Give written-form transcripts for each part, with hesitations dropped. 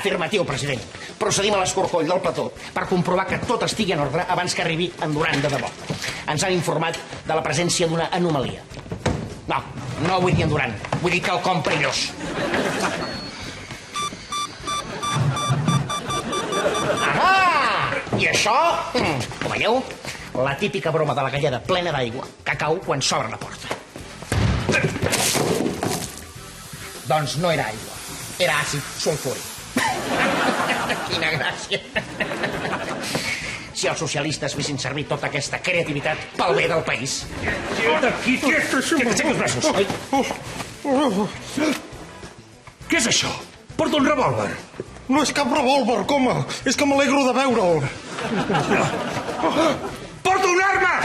Afirmatiu, president. Procedim a l'escorcoll del plató per comprovar que tot estigui en ordre abans que arribi en Duran de debò. Ens han informat de la presència d'una anomalia. No vull dir en Duran, vull dir quelcom perillós. I això, ho veieu? La típica broma de la galleda plena d'aigua que cau quan s'obre la porta. Doncs no era aigua, era àcid sulfúric. Quina gràcia. Si els socialistes fessin servir tota aquesta creativitat pel bé del país. Aixeca els braços. Què és això? Porta un revòlver. No és cap revòlver, coma. És que m'alegro de veure'l. Porta una arma!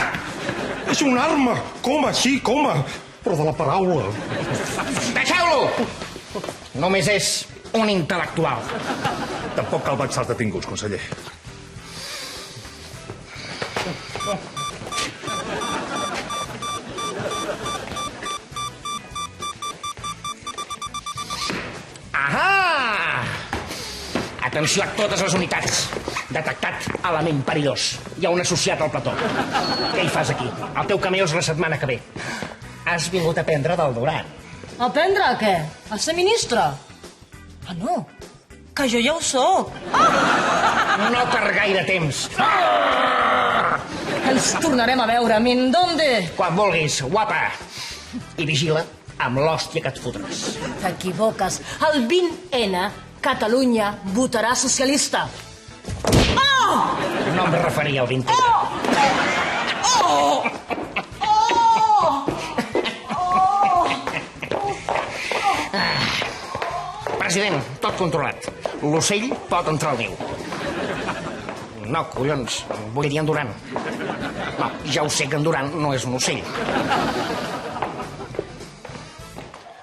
És una arma. Coma, sí, coma. Però de la paraula. Deixeu-lo! Només és un intel·lectual. Tampoc cal vexar els detinguts, conseller. Atenció a totes les unitats. Detectat element perillós. Hi ha un associat al plató. Què hi fas aquí? El teu cameo és la setmana que ve. Has vingut a aprendre del Duran. Aprendre a què? A ser ministre? Ah, no. Que jo ja ho soc. No per gaire temps. Ens tornarem a veure, Mindonde. Quan vulguis, guapa. I vigila amb l'hòstia que et fotràs. T'equivoques. El 20N... Catalunya votarà socialista. Oh! No em referia al 20. President, tot controlat. L'ocell pot entrar al niu. No, collons, vull dir en Duran. No, ja ho sé que en Duran no és un ocell.